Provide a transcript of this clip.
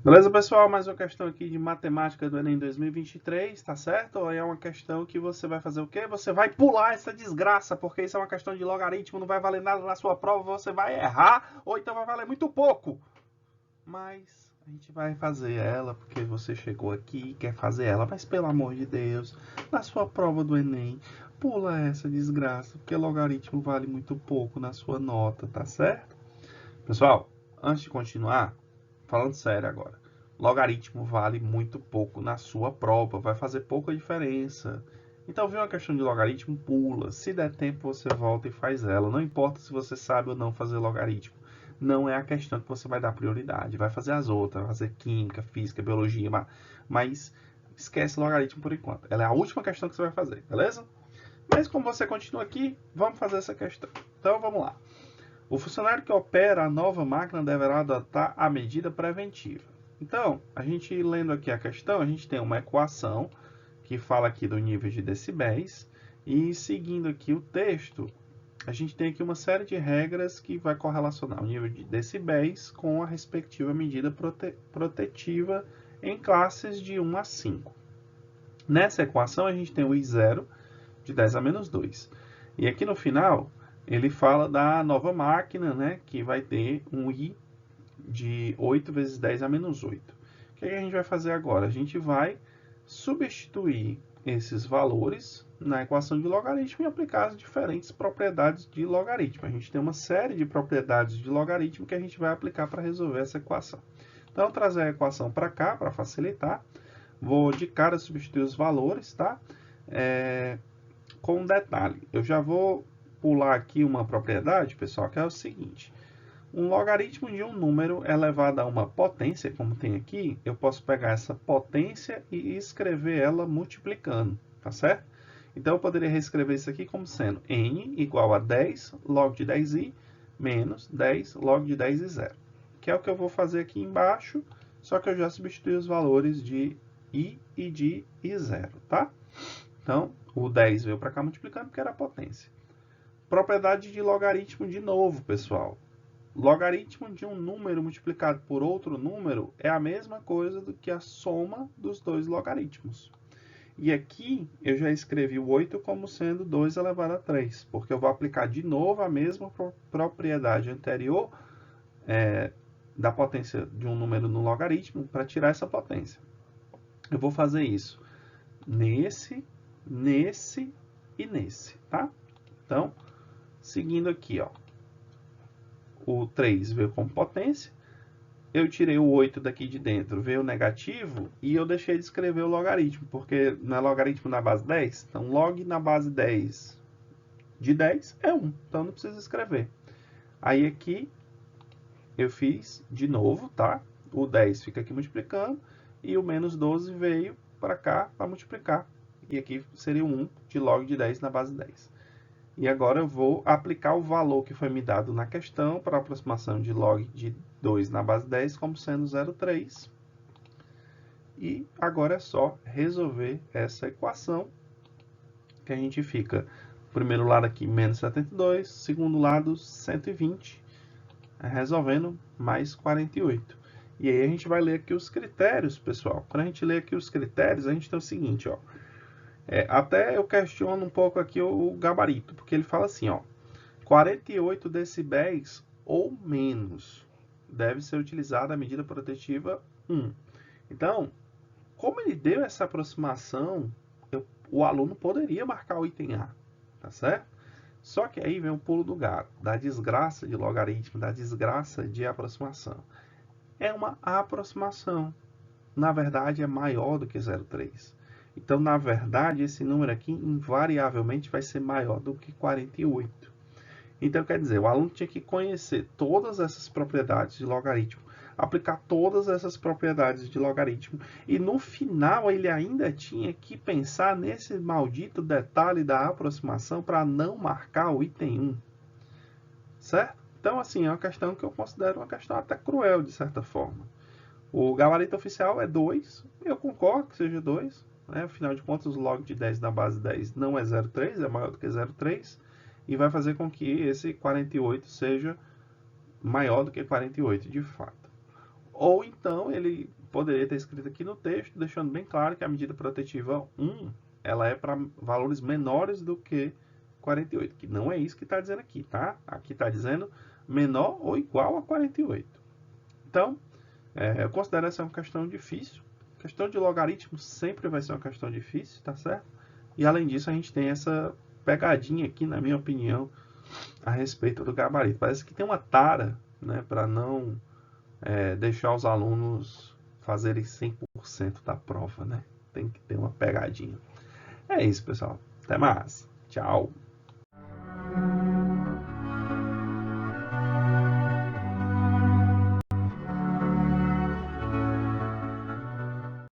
Beleza, pessoal? Mais uma questão aqui de matemática do Enem 2023, tá certo? Ou é uma questão que você vai fazer o quê? Você vai pular essa desgraça, porque isso é uma questão de logaritmo, não vai valer nada na sua prova, você vai errar, ou então vai valer muito pouco. Mas a gente vai fazer ela, porque você chegou aqui e quer fazer ela, mas pelo amor de Deus, na sua prova do Enem, pula essa desgraça, porque logaritmo vale muito pouco na sua nota, tá certo? Pessoal, antes de continuar, falando sério agora, logaritmo vale muito pouco na sua prova, vai fazer pouca diferença. Então, viu uma questão de logaritmo, pula. Se der tempo, você volta e faz ela. Não importa se você sabe ou não fazer logaritmo. Não é a questão que você vai dar prioridade. Vai fazer as outras, vai fazer química, física, biologia, mas esquece logaritmo por enquanto. Ela é a última questão que você vai fazer, beleza? Mas como você continua aqui, vamos fazer essa questão. Então, vamos lá. O funcionário que opera a nova máquina deverá adotar a medida preventiva. Então, a gente lendo aqui a questão, a gente tem uma equação que fala aqui do nível de decibéis e seguindo aqui o texto, a gente tem aqui uma série de regras que vai correlacionar o nível de decibéis com a respectiva medida protetiva em classes de 1 a 5. Nessa equação, a gente tem o I0 de 10 a menos 2. E aqui no final, ele fala da nova máquina, né, que vai ter um I de 8 vezes 10 a menos 8. O que a gente vai fazer agora? A gente vai substituir esses valores na equação de logaritmo e aplicar as diferentes propriedades de logaritmo. A gente tem uma série de propriedades de logaritmo que a gente vai aplicar para resolver essa equação. Então, trazer a equação para cá, para facilitar. Vou de cara substituir os valores, tá? Com um detalhe, eu já vou pular aqui uma propriedade, pessoal, que é o seguinte. Um logaritmo de um número elevado a uma potência, como tem aqui, eu posso pegar essa potência e escrever ela multiplicando, tá certo? Então, eu poderia reescrever isso aqui como sendo n igual a 10 log de 10i menos 10 log de 10i0, que é o que eu vou fazer aqui embaixo, só que eu já substituí os valores de i e de i0, tá? Então, o 10 veio para cá multiplicando porque era a potência. Propriedade de logaritmo de novo, pessoal. Logaritmo de um número multiplicado por outro número é a mesma coisa do que a soma dos dois logaritmos. E aqui eu já escrevi o 8 como sendo 2 elevado a 3, porque eu vou aplicar de novo a mesma propriedade anterior da potência de um número no logaritmo para tirar essa potência. Eu vou fazer isso nesse, nesse e nesse, tá? Então, seguindo aqui, ó, o 3 veio como potência, eu tirei o 8 daqui de dentro, veio negativo, e eu deixei de escrever o logaritmo, porque não é logaritmo na base 10? Então, log na base 10 de 10 é 1, então não precisa escrever. Aí aqui, eu fiz de novo, tá? O 10 fica aqui multiplicando, e o menos 12 veio para cá para multiplicar. E aqui seria o 1 de log de 10 na base 10. E agora eu vou aplicar o valor que foi me dado na questão para a aproximação de log de 2 na base 10 como sendo 0,3. E agora é só resolver essa equação, que a gente fica, primeiro lado aqui, menos 72, segundo lado, 120, resolvendo mais 48. E aí a gente vai ler aqui os critérios, pessoal. Quando a gente lê aqui os critérios, a gente tem o seguinte, ó. Até eu questiono um pouco aqui o gabarito, porque ele fala assim, ó, 48 decibéis ou menos deve ser utilizada a medida protetiva 1. Então, como ele deu essa aproximação, o aluno poderia marcar o item A, tá certo? Só que aí vem o pulo do gato, da desgraça de logaritmo, da desgraça de aproximação. É uma aproximação. Na verdade, é maior do que 0,3. Então, na verdade, esse número aqui invariavelmente vai ser maior do que 48. Então, quer dizer, o aluno tinha que conhecer todas essas propriedades de logaritmo, aplicar todas essas propriedades de logaritmo, e no final ele ainda tinha que pensar nesse maldito detalhe da aproximação para não marcar o item 1. Certo? Então, assim, é uma questão que eu considero uma questão até cruel, de certa forma. O gabarito oficial é 2, eu concordo que seja 2, né? Afinal de contas, o log de 10 na base 10 não é 0,3, é maior do que 0,3, e vai fazer com que esse 48 seja maior do que 48, de fato. Ou então ele poderia ter escrito aqui no texto, deixando bem claro que a medida protetiva 1, ela é para valores menores do que 48, que não é isso que está dizendo aqui, tá? Aqui está dizendo menor ou igual a 48. Então, eu considero essa uma questão difícil. A questão de logaritmo sempre vai ser uma questão difícil, tá certo? E além disso, a gente tem essa pegadinha aqui, na minha opinião, a respeito do gabarito. Parece que tem uma tara, né, para não deixar os alunos fazerem 100% da prova, né? Tem que ter uma pegadinha. É isso, pessoal. Até mais. Tchau.